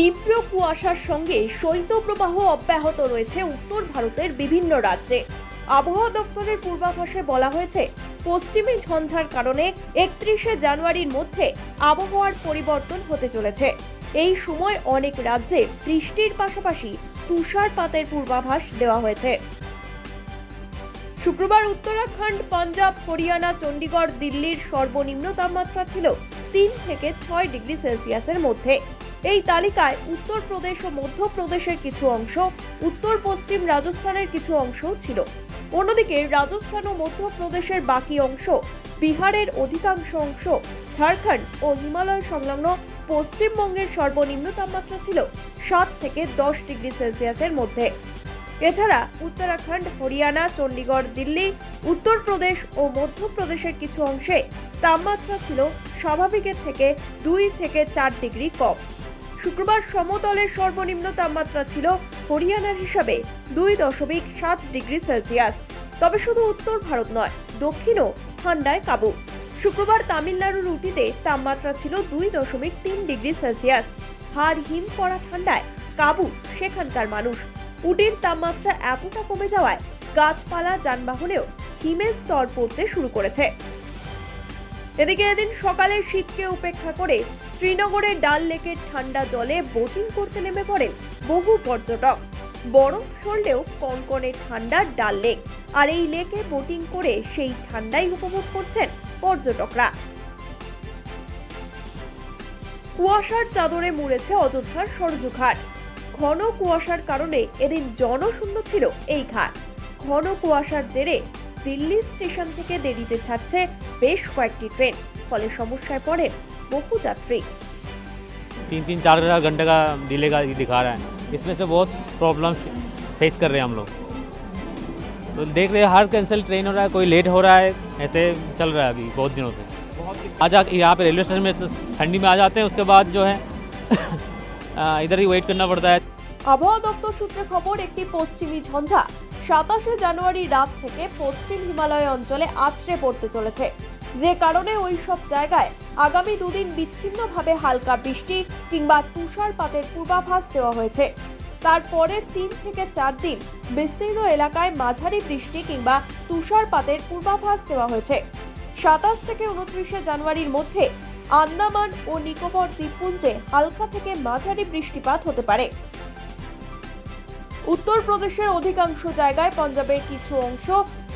তীব্র কুয়াশার সঙ্গে শৈত্যপ্রবাহ অব্যাহত রয়েছে উত্তর ভারতের বিভিন্ন রাজ্যে। আবহাওয়া দপ্তরের পূর্বাভাসে বলা হয়েছে, পশ্চিমী ঝঞ্ঝার কারণে 31শে জানুয়ারির মধ্যে আবহাওয়ার পরিবর্তন হতে চলেছে। এই সময় অনেক রাজ্যে বৃষ্টির পাশাপাশি তুষারপাতের পূর্বাভাস দেওয়া হয়েছে। শুক্রবার উত্তরাখণ্ড, পাঞ্জাব, হরিয়ানা, চণ্ডীগড়, দিল্লির সর্বনিম্ন তাপমাত্রা ছিল 3 থেকে 6 ডিগ্রি সেলসিয়াসের মধ্যে। এই তালিকায় উত্তরপ্রদেশ ও মধ্যপ্রদেশের কিছু অংশ, উত্তর পশ্চিম রাজস্থানের কিছু অংশও ছিল। অন্যদিকে রাজস্থান ও মধ্যপ্রদেশের বাকি অংশ, বিহারের অধিকাংশ অংশ, ঝাড়খণ্ড ও হিমালয় সংলগ্ন পশ্চিমবঙ্গের সর্বনিম্ন তাপমাত্রা ছিল 7 থেকে 10 ডিগ্রি সেলসিয়াসের মধ্যে। এছাড়া উত্তরাখণ্ড, হরিয়ানা, চণ্ডীগড়, দিল্লি, উত্তরপ্রদেশ ও মধ্যপ্রদেশের কিছু অংশে তাপমাত্রা ছিল স্বাভাবিকের থেকে 2 থেকে 4 ডিগ্রি কম। শুক্রবার সমতলের সর্বনিম্ন তাপমাত্রা ছিল হরিয়ানার হিসাবে 2.7 ডিগ্রি সেলসিয়াস। তবে শুধু উত্তর ভারত নয়, দক্ষিণও ঠান্ডায় কাবু। শুক্রবার তামিলনাড়ুর উটিতে তাপমাত্রা ছিল 2.3 ডিগ্রি সেলসিয়াস। হাড় হিম করা ঠান্ডায় কাবু সেখানকার মানুষ। উটির তাপমাত্রা এতটা কমে যাওয়ায় গাছপালা, যানবাহনেও হিমের স্তর পড়তে শুরু করেছে। এদিকে এদিন সকালে শীতকে উপেক্ষা করে শ্রীনগরের ডাল লেকের ঠান্ডা জলে বোটিং করতে নেমে পড়েন বহু পর্যটক। বরফ সরলেও কনকনে ঠান্ডা ডাল লেক, আর এই লেকে বোটিং করে সেই ঠান্ডাই উপভোগ করছেন পর্যটকরা। কুয়াশার চাদরে মুড়েছে অযোধ্যার সরজু ঘাট। ঘন কুয়াশার কারণে এদিন জনশূন্য ছিল এই ঘাট। ঘন কুয়াশার জেরে দিল্লি স্টেশন থেকে দেরিতে ছাড়ছে বেশ কয়েকটি ট্রেন, ফলে সমস্যায় পড়েন বহু যাত্রী। 3-4 घंटे का डिले का दिखा रहा है। इसमें से बहुत प्रॉब्लम फेस कर रहे हैं हम लोग। तो देख रहे हैं हर कैंसिल ट्रेन हो रहा है, कोई लेट हो रहा है, ऐसे चल रहा है अभी बहुत दिनों से। आज यहाँ पे रेलवे स्टेशन में ठंडी में आ जाते हैं, उसके बाद जो है इधर ही वेट करना पड़ता है। আবহাওয়া দপ্তর সূত্রে খবর, একটি পশ্চিমী ঝঞ্ঝা 27শে জানুয়ারি রাত থেকে পশ্চিম হিমালয় অঞ্চলে আছড়ে পড়তে চলেছে, যে কারণে ওই সব জায়গায় আগামী দুদিন বিচ্ছিন্নভাবে হালকা বৃষ্টি কিংবা তুষারপাতের পূর্বাভাস দেওয়া হয়েছে। তারপরের 3 থেকে 4 দিন বিস্তীর্ণ এলাকায় মাঝারি বৃষ্টি কিংবা তুষারপাতের পূর্বাভাস দেওয়া হয়েছে। 27 থেকে 29শে জানুয়ারির মধ্যে আন্দামান ও নিকোবর দ্বীপপুঞ্জে হালকা থেকে মাঝারি বৃষ্টিপাত হতে পারে। উত্তরপ্রদেশের অধিকাংশ জায়গায়, পাঞ্জাবের কিছু অংশ,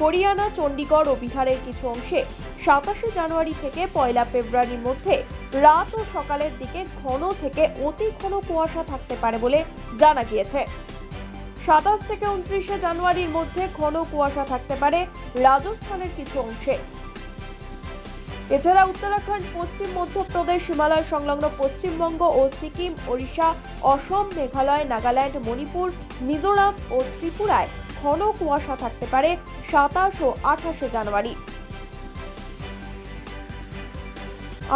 হরিয়ানা, চণ্ডীগড় ও বিহারের কিছু অংশে 27শে জানুয়ারি থেকে 1 ফেব্রুয়ারির মধ্যে রাত ও সকালের দিকে ঘন থেকে অতি ঘন কুয়াশা থাকতে পারে বলে জানা গিয়েছে। 27 থেকে 29শে জানুয়ারির মধ্যে ঘন কুয়াশা থাকতে পারে রাজস্থানের কিছু অংশে। এছাড়া উত্তরাখণ্ড, পশ্চিম মধ্যপ্রদেশ, হিমালয় সংলগ্ন পশ্চিমবঙ্গ ও সিকিম, ওড়িশা, অসম, মেঘালয়, নাগাল্যান্ড, মণিপুর, মিজোরাম ও ত্রিপুরায় ঘন কুয়াশা থাকতে পারে 27 ও 28শে জানুয়ারি।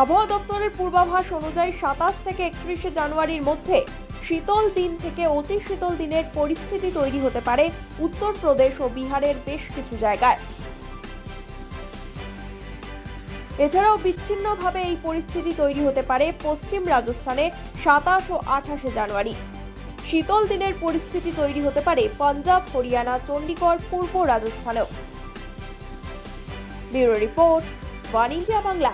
আবহাওয়া দপ্তরের পূর্বাভাস অনুযায়ী 27 থেকে 31শে জানুয়ারির মধ্যে শীতল দিন থেকে অতি শীতল দিনের পরিস্থিতি তৈরি হতে পারে উত্তরপ্রদেশ ও বিহারের বেশ কিছু জায়গায়। এছাড়াও বিচ্ছিন্নভাবে এই পরিস্থিতি তৈরি হতে পারে পশ্চিম রাজস্থানে 27 ও 28শে জানুয়ারি। শীতল দিনের পরিস্থিতি তৈরি হতে পারে পাঞ্জাব, হরিয়ানা, চণ্ডীগড়, পূর্ব রাজস্থানেও। Bureau report, one India Bangla.